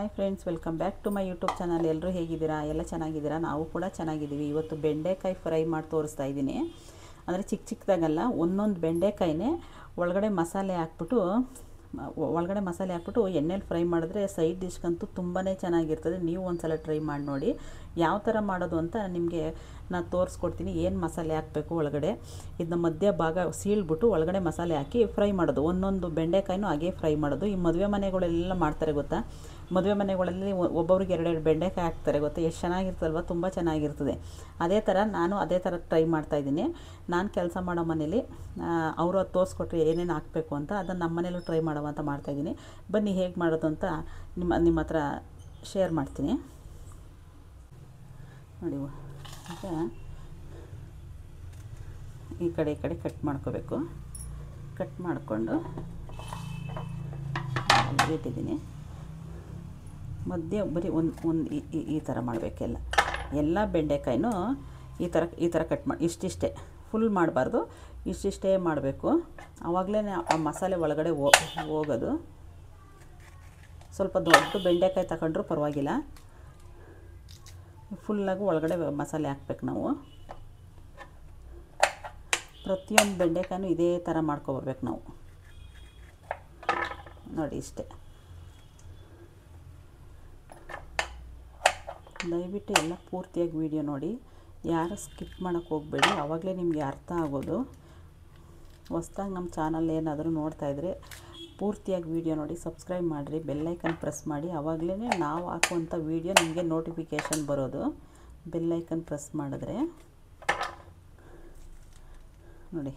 Hi friends, welcome back to my YouTube channel. ಎಲ್ಲರೂ ಹೇಗಿದ್ದೀರಾ? ಎಲ್ಲ ಚೆನ್ನಾಗಿದ್ದೀರಾ? ನಾವು ಕೂಡ ಚೆನ್ನಾಗಿದ್ದೀವಿ. ಇವತ್ತು ಬೆಂಡೆಕಾಯಿ ಫ್ರೈ ಮಾಡಿ ತೋರಿಸ್ತಾ ಇದ್ದೀನಿ. ಅಂದರೆ ಚಿಕ್ಕ ಚಿಕ್ಕದಾಗಲ್ಲ, ಒಂದೊಂದು ಬೆಂಡೆಕಾಯಿನೇ ಒಳಗಡೆ ಮಸಾಲೆ ಹಾಕ್ಬಿಟ್ಟು ಎಣ್ಣೆಲಿ ಫ್ರೈ ಮಾಡಿದ್ರೆ ಸೈಡ್ ಡಿಶ್ಗಂತೂ ತುಂಬಾ ಚೆನ್ನಾಗಿರ್ತದೆ. ನೀವು ಒಂದು ಸಲ ಟ್ರೈ ಮಾಡಿ ನೋಡಿ. ಯಾವ ಥರ ಮಾಡೋದು ಅಂತ ನಿಮಗೆ ನಾನು ತೋರಿಸ್ಕೊಡ್ತೀನಿ. ಏನು ಮಸಾಲೆ ಹಾಕಬೇಕು ಒಳಗಡೆ, ಇದನ್ನ ಮಧ್ಯ ಭಾಗ ಸೀಳ್ಬಿಟ್ಟು ಒಳಗಡೆ ಮಸಾಲೆ ಹಾಕಿ ಫ್ರೈ ಮಾಡೋದು. ಒಂದೊಂದು ಬೆಂಡೆಕಾಯಿನೂ ಹಾಗೆ ಫ್ರೈ ಮಾಡೋದು. ಈ ಮದುವೆ ಮನೆಗಳೆಲ್ಲ ಮಾಡ್ತಾರೆ ಗೊತ್ತಾ? ಮದುವೆ ಮನೆಗಳಲ್ಲಿ ಒಬ್ಬೊಬ್ರಿಗೆ ಎರಡೆರಡು ಬೆಂಡೆಕಾಯಿ ಹಾಕ್ತಾರೆ ಗೊತ್ತಾ? ಎಷ್ಟು ಚೆನ್ನಾಗಿರ್ತಲ್ವ? ತುಂಬ ಚೆನ್ನಾಗಿರ್ತದೆ. ಅದೇ ಥರ ನಾನು ಟ್ರೈ ಮಾಡ್ತಾಯಿದ್ದೀನಿ. ನಾನು ಕೆಲಸ ಮಾಡೋ ಮನೇಲಿ ಅವರು ಅದು ತೋರಿಸ್ಕೊಟ್ರೆ ಏನೇನು ಹಾಕಬೇಕು ಅಂತ, ಅದನ್ನು ನಮ್ಮ ಮನೇಲೂ ಟ್ರೈ ಮಾಡೋ ಅಂತ ಮಾಡ್ತಾಯಿದ್ದೀನಿ. ಬನ್ನಿ ಹೇಗೆ ಮಾಡೋದು ಅಂತ ನಿಮ್ಮ ಹತ್ರ ಶೇರ್ ಮಾಡ್ತೀನಿ ನೋಡಿ. ಈಗ ಈ ಕಡೆ ಕಟ್ ಮಾಡ್ಕೋಬೇಕು. ಕಟ್ ಮಾಡಿಕೊಂಡು ಇಟ್ಟಿದ್ದೀನಿ. ಮಧ್ಯೆ ಬರೀ ಒಂದು ಈ ಥರ ಮಾಡಬೇಕೆಲ್ಲ. ಎಲ್ಲ ಬೆಂಡೆಕಾಯಿನೂ ಈ ಥರ ಕಟ್ ಮಾಡಿ ಇಷ್ಟಿಷ್ಟೇ, ಫುಲ್ ಮಾಡಬಾರ್ದು, ಇಷ್ಟಿಷ್ಟೇ ಮಾಡಬೇಕು. ಆವಾಗಲೇ ಆ ಮಸಾಲೆ ಒಳಗಡೆ ಹೋಗೋದು. ಸ್ವಲ್ಪ ದೊಡ್ಡ ಬೆಂಡೆಕಾಯಿ ತಗೊಂಡ್ರೂ ಪರವಾಗಿಲ್ಲ, ಫುಲ್ಲಾಗಿ ಒಳಗಡೆ ಮಸಾಲೆ ಹಾಕ್ಬೇಕು ನಾವು. ಪ್ರತಿಯೊಂದು ಬೆಂಡೆಕಾಯಿನೂ ಇದೇ ಥರ ಮಾಡ್ಕೊಬರ್ಬೇಕು ನಾವು ನೋಡಿ. ಇಷ್ಟೇ. ದಯವಿಟ್ಟು ಎಲ್ಲ ಪೂರ್ತಿಯಾಗಿ ವಿಡಿಯೋ ನೋಡಿ, ಯಾರು ಸ್ಕಿಪ್ ಮಾಡೋಕ್ಕೆ ಹೋಗಬೇಡಿ. ಆವಾಗಲೇ ನಿಮಗೆ ಅರ್ಥ ಆಗೋದು. ಹೊಸ್ದಾಗಿ ನಮ್ಮ ಚಾನಲ್ ಏನಾದರೂ ನೋಡ್ತಾಯಿದ್ರೆ ಪೂರ್ತಿಯಾಗಿ ವಿಡಿಯೋ ನೋಡಿ, ಸಬ್ಸ್ಕ್ರೈಬ್ ಮಾಡಿರಿ, ಬೆಲ್ಲೈಕನ್ ಪ್ರೆಸ್ ಮಾಡಿ. ಆವಾಗಲೇ ನಾವು ಹಾಕುವಂಥ ವಿಡಿಯೋ ನಿಮಗೆ ನೋಟಿಫಿಕೇಷನ್ ಬರೋದು. ಬೆಲ್ಲೈಕನ್ ಪ್ರೆಸ್ ಮಾಡಿದ್ರೆ ನೋಡಿ.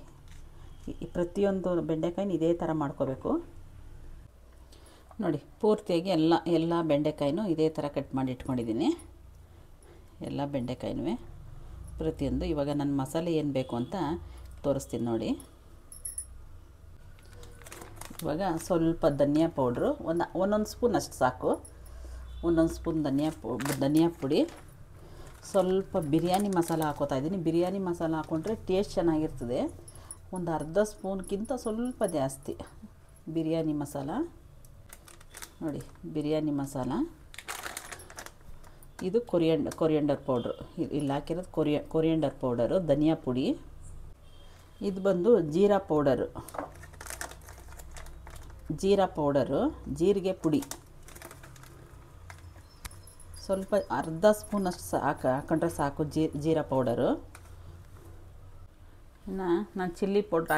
ಈ ಪ್ರತಿಯೊಂದು ಬೆಂಡೆಕಾಯಿನ ಇದೇ ಥರ ಮಾಡ್ಕೋಬೇಕು ನೋಡಿ. ಪೂರ್ತಿಯಾಗಿ ಎಲ್ಲ ಬೆಂಡೆಕಾಯಿನೂ ಇದೇ ಥರ ಕಟ್ ಮಾಡಿ ಇಟ್ಕೊಂಡಿದ್ದೀನಿ. ಎಲ್ಲ ಬೆಂಡೆಕಾಯಿನೂ ಪ್ರತಿಯೊಂದು. ಇವಾಗ ನನ್ನ ಮಸಾಲೆ ಏನು ಬೇಕು ಅಂತ ತೋರಿಸ್ತೀನಿ ನೋಡಿ. ಇವಾಗ ಸ್ವಲ್ಪ ಧನಿಯಾ ಪೌಡ್ರು, ಒಂದೊಂದು ಸ್ಪೂನ್ ಅಷ್ಟು ಸಾಕು. ಒಂದೊಂದು ಸ್ಪೂನ್ ಧನಿಯಾ ಪುಡಿ, ಸ್ವಲ್ಪ ಬಿರಿಯಾನಿ ಮಸಾಲ ಹಾಕೋತಾ ಇದ್ದೀನಿ. ಬಿರಿಯಾನಿ ಮಸಾಲ ಹಾಕ್ಕೊಂಡ್ರೆ ಟೇಸ್ಟ್ ಚೆನ್ನಾಗಿರ್ತದೆ. ಒಂದು ಅರ್ಧ ಸ್ಪೂನ್ಗಿಂತ ಸ್ವಲ್ಪ ಜಾಸ್ತಿ ಬಿರಿಯಾನಿ ಮಸಾಲ ನೋಡಿ. ಬಿರಿಯಾನಿ ಮಸಾಲ ಇದು ಕೊರಿಯಂಡರ್ ಪೌಡ್ರು, ಇಲ್ಲಿ ಹಾಕಿರೋದು ಕೊರಿಯಂಡರ್ ಪೌಡರು. ಧನಿಯಾ ಪುಡಿ, ಇದು ಬಂದು ಜೀರಾ ಪೌಡರು, ಜೀರಿಗೆ ಪುಡಿ ಸ್ವಲ್ಪ ಅರ್ಧ ಸ್ಪೂನಷ್ಟು ಹಾಕೊಂಡ್ರೆ ಸಾಕು ಜೀರಾ ಪೌಡರು. ಇನ್ನು ನಾನು ಚಿಲ್ಲಿ ಪೌಡ್ರ್,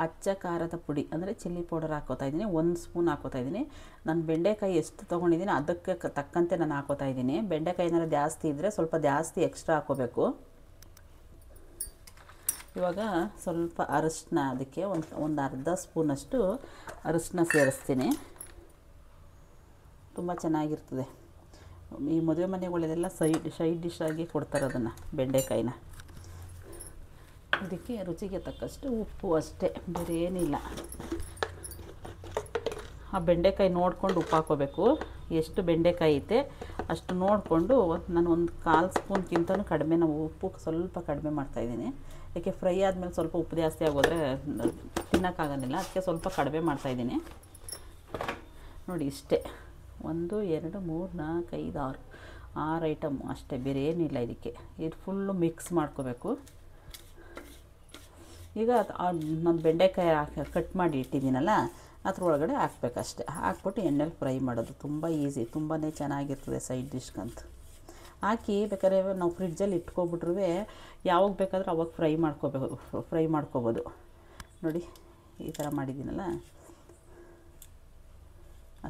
ಅಚ್ಚ ಖಾರದ ಪುಡಿ ಅಂದರೆ ಚಿಲ್ಲಿ ಪೌಡರ್ ಹಾಕೋತಾ ಇದ್ದೀನಿ. 1 ಸ್ಪೂನ್ ಹಾಕೋತಾ ಇದ್ದೀನಿ. ನಾನು ಬೆಂಡೆಕಾಯಿ ಎಷ್ಟು ತೊಗೊಂಡಿದ್ದೀನಿ ಅದಕ್ಕೆ ತಕ್ಕಂತೆ ನಾನು ಹಾಕೋತಾ ಇದ್ದೀನಿ. ಬೆಂಡೆಕಾಯಿ ಏನಾದ್ರು ಜಾಸ್ತಿ ಇದ್ದರೆ ಸ್ವಲ್ಪ ಜಾಸ್ತಿ ಎಕ್ಸ್ಟ್ರಾ ಹಾಕೋಬೇಕು. ಇವಾಗ ಸ್ವಲ್ಪ ಅರಿಶಿನ, ಅದಕ್ಕೆ ಒಂದು ಅರ್ಧ ಸ್ಪೂನಷ್ಟು ಅರಿಶಿನ ಸೇರಿಸ್ತೀನಿ. ತುಂಬ ಚೆನ್ನಾಗಿರ್ತದೆ. ಈ ಮದುವೆ ಮನೆಗಳಲ್ಲೆಲ್ಲ ಸೈಡ್ ಡಿಶ್ ಆಗಿ ಕೊಡ್ತಾರೆ ಅದನ್ನು, ಬೆಂಡೆಕಾಯಿನ. ಇದಕ್ಕೆ ರುಚಿಗೆ ತಕ್ಕಷ್ಟು ಉಪ್ಪು ಅಷ್ಟೇ, ಬೇರೆ ಏನಿಲ್ಲ. ಆ ಬೆಂಡೆಕಾಯಿ ನೋಡ್ಕೊಂಡು ಉಪ್ಪು ಹಾಕೋಬೇಕು. ಎಷ್ಟು ಬೆಂಡೆಕಾಯಿ ಐತೆ ಅಷ್ಟು ನೋಡಿಕೊಂಡು. ನಾನು ಒಂದು 1/4 ಸ್ಪೂನ್ಗಿಂತನೂ ಕಡಿಮೆ, ನಾವು ಉಪ್ಪು ಸ್ವಲ್ಪ ಕಡಿಮೆ ಮಾಡ್ತಾಯಿದ್ದೀನಿ. ಯಾಕೆ ಫ್ರೈ ಆದಮೇಲೆ ಸ್ವಲ್ಪ ಉಪ್ಪು ಜಾಸ್ತಿ ಆಗೋದ್ರೆ ತಿನ್ನೋಕ್ಕಾಗೋದಿಲ್ಲ, ಅದಕ್ಕೆ ಸ್ವಲ್ಪ ಕಡಿಮೆ ಮಾಡ್ತಾಯಿದ್ದೀನಿ ನೋಡಿ. ಇಷ್ಟೇ. 1 2 3 4 5 6 ಐಟಮ್ ಅಷ್ಟೇ, ಬೇರೆ ಏನಿಲ್ಲ ಇದಕ್ಕೆ. ಇದು ಫುಲ್ಲು ಮಿಕ್ಸ್ ಮಾಡ್ಕೋಬೇಕು. ಈಗ ನಾನು ಬೆಂಡೆಕಾಯಿ ಕಟ್ ಮಾಡಿ ಇಟ್ಟಿದ್ದೀನಲ್ಲ, ಅದ್ರ ಒಳಗಡೆ ಹಾಕ್ಬೇಕಷ್ಟೆ. ಹಾಕ್ಬಿಟ್ಟು ಎಣ್ಣೆಲಿ ಫ್ರೈ ಮಾಡೋದು. ತುಂಬ ಈಸಿ, ತುಂಬಾ ಚೆನ್ನಾಗಿರ್ತದೆ ಸೈಡ್ ಡಿಶ್ಗಂತ. ಹಾಕಿ ಬೇಕಾದ್ರೆ ನಾವು ಫ್ರಿಡ್ಜಲ್ಲಿ ಇಟ್ಕೊಬಿಟ್ರೂ ಯಾವಾಗ ಬೇಕಾದ್ರೆ ಅವಾಗ ಫ್ರೈ ಮಾಡ್ಕೋಬೋದು ನೋಡಿ. ಈ ಥರ ಮಾಡಿದ್ದೀನಲ್ಲ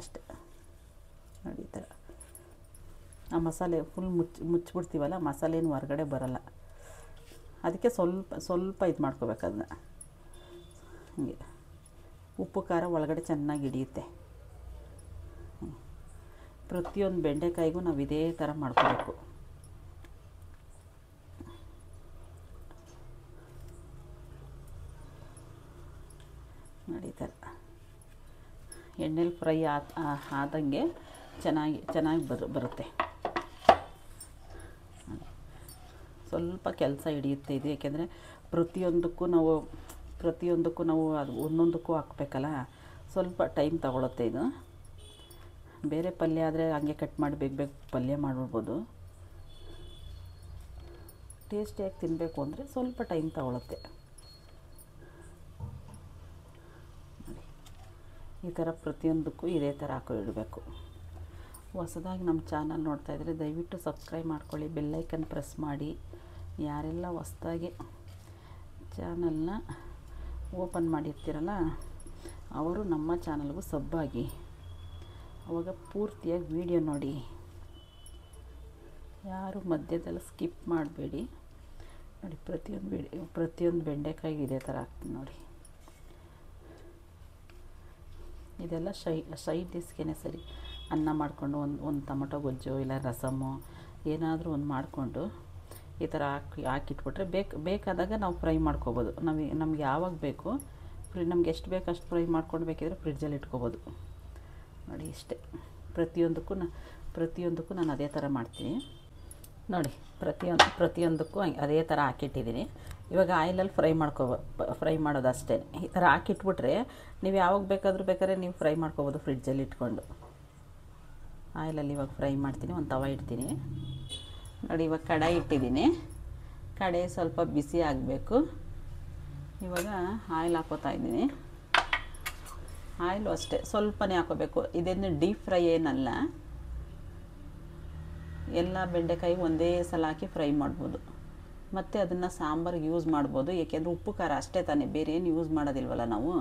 ಅಷ್ಟೆ ನೋಡಿ. ಈ ಥರ ಆ ಮಸಾಲೆ ಫುಲ್ ಮುಚ್ಚಿಬಿಡ್ತೀವಲ್ಲ, ಮಸಾಲೆ ಏನು ಹೊರಗಡೆ ಬರೋಲ್ಲ. ಅದಕ್ಕೆ ಸ್ವಲ್ಪ ಇದು ಮಾಡ್ಕೋಬೇಕು ಅದನ್ನ. ಹೀಗೆ ಉಪ್ಪು ಖಾರ ಒಳಗಡೆ ಚೆನ್ನಾಗಿ ಹಿಡಿಯುತ್ತೆ. ಪ್ರತಿಯೊಂದು ಬೆಂಡೆಕಾಯಿಗೂ ನಾವು ಇದೇ ಥರ ಮಾಡ್ಕೋಬೇಕು ನೋಡಿ. ಈ ಥರ ಎಣ್ಣೆಲಿ ಫ್ರೈ ಆದಂಗೆ ಚೆನ್ನಾಗಿ ಬರುತ್ತೆ. ಸ್ವಲ್ಪ ಕೆಲಸ ಹಿಡಿಯುತ್ತೆ ಇದು, ಏಕೆಂದರೆ ಪ್ರತಿಯೊಂದಕ್ಕೂ ನಾವು ಅದು ಒಂದೊಂದಕ್ಕೂ ಹಾಕಬೇಕಲ್ಲ, ಸ್ವಲ್ಪ ಟೈಮ್ ತಗೊಳುತ್ತೆ ಇದು. ಬೇರೆ ಪಲ್ಯ ಆದರೆ ಹಂಗೆ ಕಟ್ ಮಾಡಿ ಬೇಗ ಬೇಗ ಪಲ್ಯ ಮಾಡ್ಬಿಡ್ಬೋದು. ಟೇಸ್ಟಿಯಾಗಿ ತಿನ್ನಬೇಕು ಅಂದರೆ ಸ್ವಲ್ಪ ಟೈಮ್ ತಗೊಳುತ್ತೆ. ನೋಡಿ, ಈ ಥರ ಪ್ರತಿಯೊಂದಕ್ಕೂ ಇದೇ ಥರ ಇಡಬೇಕು. ಹೊಸದಾಗಿ ನಮ್ಮ ಚಾನಲ್ ನೋಡ್ತಾಯಿದ್ರೆ ದಯವಿಟ್ಟು ಸಬ್ಸ್ಕ್ರೈಬ್ ಮಾಡ್ಕೊಳ್ಳಿ, ಬೆಲ್ಲೈಕನ್ ಪ್ರೆಸ್ ಮಾಡಿ. ಯಾರೆಲ್ಲ ಹೊಸದಾಗಿ ಚಾನಲ್ನ ಓಪನ್ ಮಾಡಿರ್ತೀರಲ್ಲ ಅವರು ನಮ್ಮ ಚಾನಲ್ಗೂ ಸಬ್ಬಾಗಿ, ಆವಾಗ ಪೂರ್ತಿಯಾಗಿ ವಿಡಿಯೋ ನೋಡಿ. ಯಾರು ಮಧ್ಯದಲ್ಲಿ ಸ್ಕಿಪ್ ಮಾಡಬೇಡಿ. ನೋಡಿ, ಪ್ರತಿಯೊಂದು ಬೆಂಡೆಕಾಯಿಗೆ ಇದೇ ಥರ ಹಾಕ್ತೀನಿ ನೋಡಿ. ಇದೆಲ್ಲ ಸೈಡ್ ಡಿಸ್ಗೆ ಸರಿ. ಅನ್ನ ಮಾಡಿಕೊಂಡು ಒಂದು ಟೊಮೊಟೊ ಗೊಜ್ಜು ಇಲ್ಲ ರಸಮ್ಮು ಏನಾದರೂ ಒಂದು ಮಾಡಿಕೊಂಡು ಈ ಥರ ಹಾಕಿಟ್ಬಿಟ್ರೆ ಬೇಕಾದಾಗ ನಾವು ಫ್ರೈ ಮಾಡ್ಕೋಬೋದು. ನಮ್ಗೆ ಯಾವಾಗ ಬೇಕು ನಮ್ಗೆ ಎಷ್ಟು ಬೇಕು ಅಷ್ಟು ಫ್ರೈ ಮಾಡ್ಕೊಂಡು ಬೇಕಿದ್ರೆ ಫ್ರಿಡ್ಜಲ್ಲಿ ಇಟ್ಕೋಬೋದು. ನೋಡಿ, ಇಷ್ಟೇ. ಪ್ರತಿಯೊಂದಕ್ಕೂ ನಾನು ಅದೇ ಥರ ಮಾಡ್ತೀನಿ ನೋಡಿ. ಪ್ರತಿಯೊಂದಕ್ಕೂ ಅದೇ ಥರ ಹಾಕಿಟ್ಟಿದ್ದೀನಿ. ಇವಾಗ ಆಯಿಲಲ್ಲಿ ಫ್ರೈ ಮಾಡೋದು ಅಷ್ಟೇ. ಈ ಥರ ಹಾಕಿಟ್ಬಿಟ್ರೆ ನೀವು ಯಾವಾಗ ಬೇಕಾದ್ರೆ ನೀವು ಫ್ರೈ ಮಾಡ್ಕೋಬೋದು ಫ್ರಿಡ್ಜಲ್ಲಿ ಇಟ್ಕೊಂಡು. ಆಯಿಲಲ್ಲಿ ಇವಾಗ ಫ್ರೈ ಮಾಡ್ತೀನಿ. ಒಂದು ತವ ಇಡ್ತೀನಿ ನೋಡಿ. ಇವಾಗ ಕಡಾಯಿ ಇಟ್ಟಿದ್ದೀನಿ. ಕಡಾಯಿ ಸ್ವಲ್ಪ ಬಿಸಿ ಆಗಬೇಕು. ಇವಾಗ ಆಯಿಲ್ ಹಾಕೋತಾ ಇದ್ದೀನಿ. ಆಯಿಲು ಅಷ್ಟೇ ಸ್ವಲ್ಪನೇ ಹಾಕೋಬೇಕು. ಇದೇನು ಡೀಪ್ ಫ್ರೈ ಏನಲ್ಲ. ಎಲ್ಲ ಬೆಂಡೆಕಾಯಿ ಒಂದೇ ಸಲ ಹಾಕಿ ಫ್ರೈ ಮಾಡ್ಬೋದು. ಮತ್ತು ಅದನ್ನು ಸಾಂಬಾರಿಗೆ ಯೂಸ್ ಮಾಡ್ಬೋದು. ಏಕೆಂದರೆ ಉಪ್ಪು ಖಾರ ಅಷ್ಟೇ ತಾನೇ, ಬೇರೆ ಏನು ಯೂಸ್ ಮಾಡೋದಿಲ್ವಲ್ಲ ನಾವು.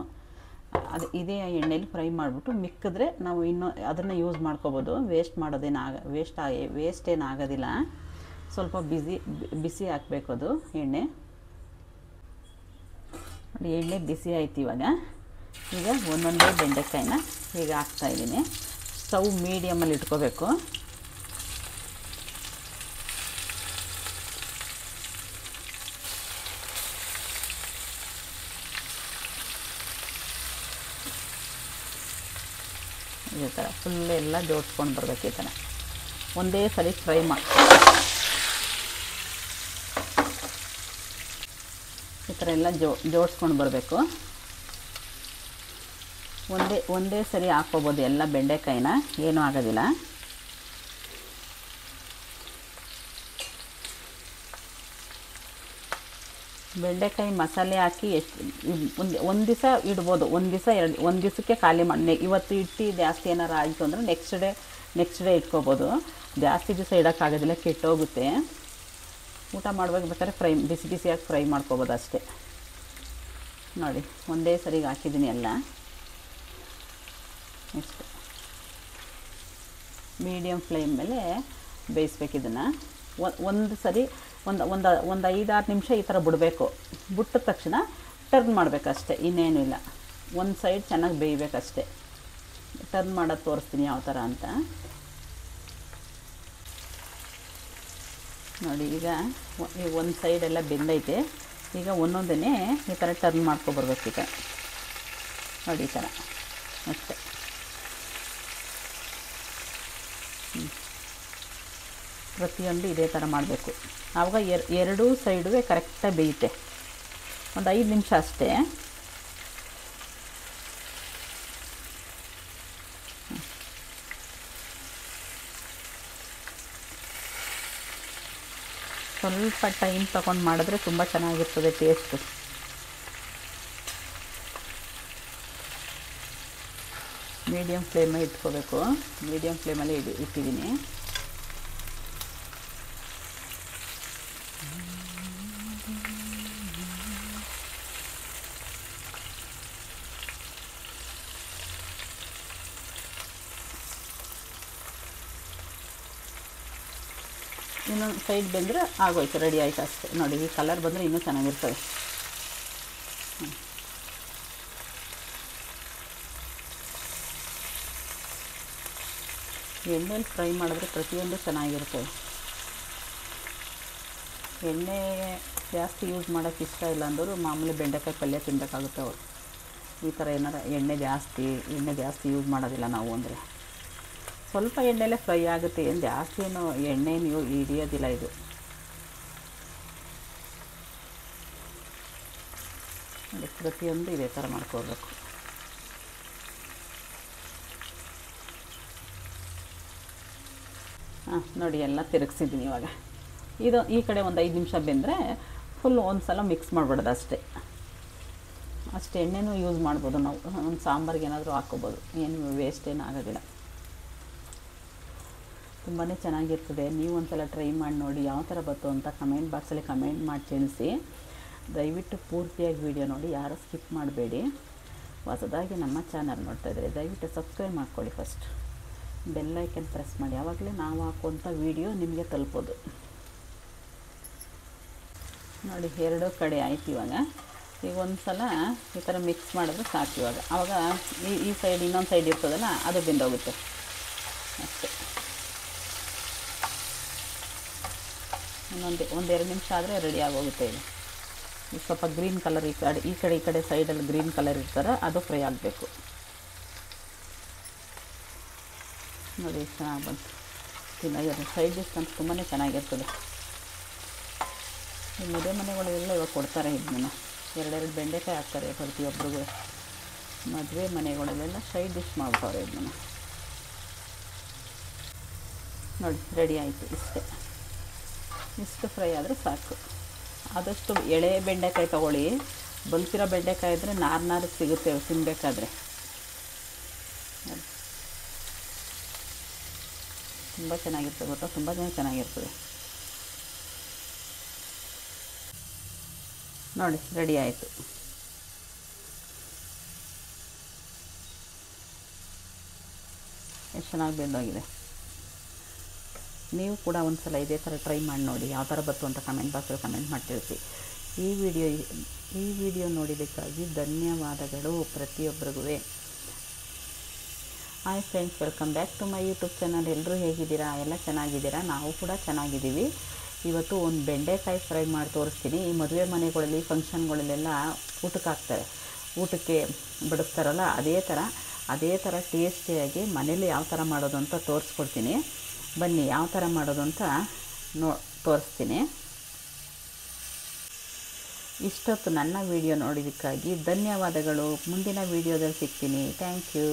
ಇದೇ ಎಣ್ಣೆಲಿ ಫ್ರೈ ಮಾಡಿಬಿಟ್ಟು ಮಿಕ್ಕಿದ್ರೆ ನಾವು ಇನ್ನೂ ಅದನ್ನು ಯೂಸ್ ಮಾಡ್ಕೋಬೋದು. ವೇಸ್ಟ್ ಏನು ಆಗೋದಿಲ್ಲ. ಸ್ವಲ್ಪ ಬಿಸಿ ಹಾಕಬೇಕು ಅದು ಎಣ್ಣೆ. ನೋಡಿ, ಎಣ್ಣೆ ಬಿಸಿ ಆಯ್ತು. ಈಗ ಒಂದೊಂದೇ ಬೆಂಡೆಕಾಯಿನ ಹೀಗೆ ಹಾಕ್ತಾಯಿದ್ದೀನಿ. ಸ್ಟವ್ ಮೀಡಿಯಮಲ್ಲಿ ಇಟ್ಕೋಬೇಕು. ಈ ಥರ ಫುಲ್ ಎಲ್ಲ ಜೋಡಿಸ್ಕೊಂಡು ಬರಬೇಕು. ಈ ಥರ ಒಂದೇ ಸಲ ಫ್ರೈ ಮಾಡಿ ಈ ಥರ ಎಲ್ಲ ಜೋಡಿಸ್ಕೊಂಡು ಬರಬೇಕು. ಒಂದೇ ಸರಿ ಹಾಕ್ಕೋಬೋದು ಎಲ್ಲ ಬೆಂಡೆಕಾಯಿನ, ಏನೂ ಆಗೋದಿಲ್ಲ. ಬೆಂಡೆಕಾಯಿ ಮಸಾಲೆ ಹಾಕಿ ಒಂದು ದಿವಸ ಇಡ್ಬೋದು. ಒಂದು ದಿವಸಕ್ಕೆ ಖಾಲಿ ಮಾಡಿ. ಇವತ್ತು ಇಟ್ಟು ಜಾಸ್ತಿ ಏನಾರು ಆಯಿತು ಅಂದರೆ ನೆಕ್ಸ್ಟ್ ಡೇ ಇಟ್ಕೋಬೋದು. ಜಾಸ್ತಿ ದಿವಸ ಇಡೋಕ್ಕಾಗೋದಿಲ್ಲ, ಕೆಟ್ಟೋಗುತ್ತೆ. ಊಟ ಮಾಡ್ಬೇಕಾದ್ರೆ ಬಿಸಿಯಾಗಿ ಫ್ರೈ ಮಾಡ್ಕೋಬೋದು ಅಷ್ಟೇ. ನೋಡಿ, ಒಂದೇ ಸರಿಗೆ ಹಾಕಿದ್ದೀನಿ ಎಲ್ಲ. ಇಷ್ಟು ಮೀಡಿಯಮ್ ಫ್ಲೇಮ್ ಮೇಲೆ ಬೇಯಿಸ್ಬೇಕು ಇದನ್ನು. ಒಂದು ಸರಿ ಒಂದು 5-6 ನಿಮಿಷ ಈ ಥರ ಬಿಡಬೇಕು. ಬಿಟ್ಟ ತಕ್ಷಣ ಟರ್ನ್ ಮಾಡಬೇಕಷ್ಟೆ, ಇನ್ನೇನು ಇಲ್ಲ. ಒಂದು ಸೈಡ್ ಚೆನ್ನಾಗಿ ಬೇಯಬೇಕಷ್ಟೆ. ಟರ್ನ್ ಮಾಡೋದು ತೋರಿಸ್ತೀನಿ ಯಾವ ಥರ ಅಂತ ನೋಡಿ. ಈಗ ಒಂದು ಸೈಡೆಲ್ಲ ಬೆಂದೈತೆ. ಈಗ ಒಂದೊಂದೇ ಈ ಥರ ಟರ್ನ್ ಮಾಡ್ಕೊಬರ್ಬೇಕು. ಈಗ ನೋಡಿ, ಈ ಥರ ಅಷ್ಟೆ. ಪ್ರತಿಯೊಂದು ಇದೇ ಥರ ಮಾಡಬೇಕು. ಆವಾಗ ಎರಡೂ ಸೈಡು ಕರೆಕ್ಟಾಗಿ ಬೇಯುತ್ತೆ. ಒಂದು 5 ನಿಮಿಷ ಅಷ್ಟೇ. ಸ್ವಲ್ಪ ಟೈಮ್ ತಗೊಂಡು ಮಾಡಿದ್ರೆ ತುಂಬ ಚೆನ್ನಾಗಿರ್ತದೆ ಟೇಸ್ಟು. ಮೀಡಿಯಮ್ ಫ್ಲೇಮಲ್ಲಿ ಇಟ್ಕೋಬೇಕು. ಮೀಡಿಯಮ್ ಫ್ಲೇಮಲ್ಲಿ ಇಟ್ಟಿದ್ದೀನಿ. ಇನ್ನೊಂದು ಸೈಡ್ ಬಂದರೆ ಆಗೋಯ್ತು, ರೆಡಿ ಆಯ್ತು ಅಷ್ಟೇ. ನೋಡಿ, ಈ ಕಲರ್ ಬಂದರೆ ಇನ್ನೂ ಚೆನ್ನಾಗಿರ್ತದೆ. ಎಣ್ಣೆಲಿ ಫ್ರೈ ಮಾಡಿದ್ರೆ ಪ್ರತಿಯೊಂದು ಚೆನ್ನಾಗಿರ್ತದೆ. ಎಣ್ಣೆ ಜಾಸ್ತಿ ಯೂಸ್ ಮಾಡೋಕ್ಕೆ ಇಷ್ಟ ಇಲ್ಲ ಅಂದರು ಮಾಮೂಲಿ ಬೆಂಡೆಕಾಯಿ ಪಲ್ಯ ತಿನ್ನಬೇಕಾಗುತ್ತೆ ಅವರು. ಈ ಥರ ಏನಾರು ಎಣ್ಣೆ ಜಾಸ್ತಿ ಯೂಸ್ ಮಾಡೋದಿಲ್ಲ ನಾವು. ಅಂದರೆ ಸ್ವಲ್ಪ ಎಣ್ಣೆಲೇ ಫ್ರೈ ಆಗುತ್ತೆ, ಏನು ಜಾಸ್ತಿ ಏನು ಎಣ್ಣೆ ನೀವು ಹಿಡಿಯೋದಿಲ್ಲ ಇದು. ಪ್ರತಿಯೊಂದು ಇದೇ ಥರ ಮಾಡ್ಕೋಬೇಕು. ನೋಡಿ ಎಲ್ಲ ತಿರುಗಿಸಿದ್ದೀನಿ ಇವಾಗ. ಇದು ಈ ಕಡೆ ಒಂದು 5 ನಿಮಿಷ ಬೆಂದರೆ ಫುಲ್ ಒಂದು ಸಲ ಮಿಕ್ಸ್ ಮಾಡಿಬಿಡೋದು ಅಷ್ಟೇ. ಅಷ್ಟು ಎಣ್ಣೆನೂ ಯೂಸ್ ಮಾಡ್ಬೋದು ನಾವು, ಒಂದು ಸಾಂಬಾರಿಗೆ ಏನಾದರೂ ಹಾಕ್ಕೋಬೋದು, ಏನು ವೇಸ್ಟ್ ಏನು ಆಗೋದಿಲ್ಲ. ತುಂಬಾ ಚೆನ್ನಾಗಿರ್ತದೆ. ನೀವು ಒಂದು ಸಲ ಟ್ರೈ ಮಾಡಿ ನೋಡಿ, ಯಾವ ಥರ ಬಂತು ಅಂತ ಕಮೆಂಟ್ ಬಾಕ್ಸಲ್ಲಿ ಕಮೆಂಟ್ ಮಾಡಿ ತಿಳಿಸಿ. ದಯವಿಟ್ಟು ಪೂರ್ತಿಯಾಗಿ ವಿಡಿಯೋ ನೋಡಿ, ಯಾರು ಸ್ಕಿಪ್ ಮಾಡಬೇಡಿ. ಹೊಸದಾಗಿ ನಮ್ಮ ಚಾನಲ್ ನೋಡ್ತಾಯಿದ್ರೆ ದಯವಿಟ್ಟು ಸಬ್ಸ್ಕ್ರೈಬ್ ಮಾಡ್ಕೊಳ್ಳಿ. ಫಸ್ಟ್ ಬೆಲ್ ಐಕನ್ ಪ್ರೆಸ್ ಮಾಡಿ, ಆವಾಗಲೇ ನಾವು ಹಾಕುವಂಥ ವಿಡಿಯೋ ನಿಮಗೆ ತಲುಪೋದು. ನೋಡಿ 2 ಕಡೆ ಆಯ್ತು. ಇವಾಗ ಈಗ ಒಂದು ಸಲ ಈ ಥರ ಮಿಕ್ಸ್ ಮಾಡಿದ್ರೆ ಸಾಕು. ಇವಾಗ ಆವಾಗ ಈ ಸೈಡ್ ಇನ್ನೊಂದು ಸೈಡ್ ಇರ್ತದಲ್ಲ, ಅದು ಬೆಂದೋಗುತ್ತೆ ಅಷ್ಟೇ. ಒಂದೆರಡು ನಿಮಿಷ ಆದರೆ ರೆಡಿ ಆಗೋಗುತ್ತೆ. ಇದು ಸ್ವಲ್ಪ ಗ್ರೀನ್ ಕಲರ್ ಈ ಕಡೆ ಸೈಡಲ್ಲಿ ಗ್ರೀನ್ ಕಲರ್ ಇರ್ತಾರೆ, ಅದು ಫ್ರೈ ಆಗಬೇಕು. ನೋಡಿ ಎಷ್ಟು ಚೆನ್ನಾಗಿ ಬಂತು. ತಿನ್ನೋದು ಸೈಡ್ ಡಿಶ್ ಅಂತ ತುಂಬಾ ಚೆನ್ನಾಗಿರ್ತದೆ. ಈ ಮದುವೆ ಮನೆಗಳೆಲ್ಲ ಇವಾಗ ಕೊಡ್ತಾರೆ ಇದನ್ನ. 2 ಬೆಂಡೆಕಾಯಿ ಹಾಕ್ತಾರೆ ಪ್ರತಿಯೊಬ್ಬರಿಗೂ. ಮದುವೆ ಮನೆಗಳಲ್ಲೆಲ್ಲ ಸೈಡ್ ಡಿಶ್ ಮಾಡ್ತಾರೆ ಇದನ್ನು. ನೋಡಿ ರೆಡಿ ಆಯಿತು. ಇಷ್ಟು ಫ್ರೈ ಆದರೆ ಸಾಕು. ಆದಷ್ಟು ಎಳೆ ಬೆಂಡೆಕಾಯಿ ತೊಗೊಳ್ಳಿ. ಬಲ್ತಿರೋ ಬೆಂಡೆಕಾಯಿ ಇದ್ದರೆ ನಾರು ಸಿಗುತ್ತೆ ತಿನ್ನಬೇಕಾದ್ರೆ. ತುಂಬ ಚೆನ್ನಾಗಿರ್ತದೆ ಗೊತ್ತಾ, ತುಂಬ ಚೆನ್ನಾಗಿರ್ತದೆ. ನೋಡಿ ರೆಡಿ ಆಯಿತು. ಎಷ್ಟು ಚೆನ್ನಾಗಿ ಬೆಂದೋಗಿದೆ. ನೀವು ಕೂಡ ಒಂದು ಸಲ ಇದೇ ಥರ ಟ್ರೈ ಮಾಡಿ ನೋಡಿ, ಯಾವ ಥರ ಬಂತು ಅಂತ ಕಮೆಂಟ್ ಬಾಕ್ಸಲ್ಲಿ ಕಮೆಂಟ್ ಮಾಡಿ ತಿಳಿಸಿ. ಈ ವಿಡಿಯೋ ನೋಡಿದ್ದಕ್ಕಾಗಿ ಧನ್ಯವಾದಗಳು ಪ್ರತಿಯೊಬ್ಬರಿಗೂ. Hi friends, welcome back to my YouTube channel. ಎಲ್ಲರೂ ಹೇಗಿದ್ದೀರಾ? ಎಲ್ಲ ಚೆನ್ನಾಗಿದ್ದೀರಾ? ನಾವು ಕೂಡ ಚೆನ್ನಾಗಿದ್ದೀವಿ. ಇವತ್ತು ಒಂದು ಬೆಂಡೆಕಾಯಿ ಫ್ರೈ ಮಾಡಿ ತೋರಿಸ್ತೀನಿ. ಈ ಮದುವೆ ಮನೆಗಳಲ್ಲಿ ಫಂಕ್ಷನ್ಗಳಲ್ಲೆಲ್ಲ ಊಟಕ್ಕೆ ಹಾಕ್ತಾರೆ, ಊಟಕ್ಕೆ ಬಡಿಸ್ತಾರಲ್ಲ, ಅದೇ ಥರ ಟೇಸ್ಟಿಯಾಗಿ ಮನೇಲಿ ಯಾವ ಥರ ಮಾಡೋದು ಅಂತ ತೋರಿಸ್ಕೊಡ್ತೀನಿ. ಬನ್ನಿ ಯಾವ ಥರ ಮಾಡೋದು ಅಂತ ತೋರಿಸ್ತೀನಿ. ಇಷ್ಟೊತ್ತು ನನ್ನ ವಿಡಿಯೋ ನೋಡಿದ್ದಕ್ಕಾಗಿ ಧನ್ಯವಾದಗಳು. ಮುಂದಿನ ವಿಡಿಯೋದಲ್ಲಿ ಸಿಗ್ತೀನಿ. Thank you.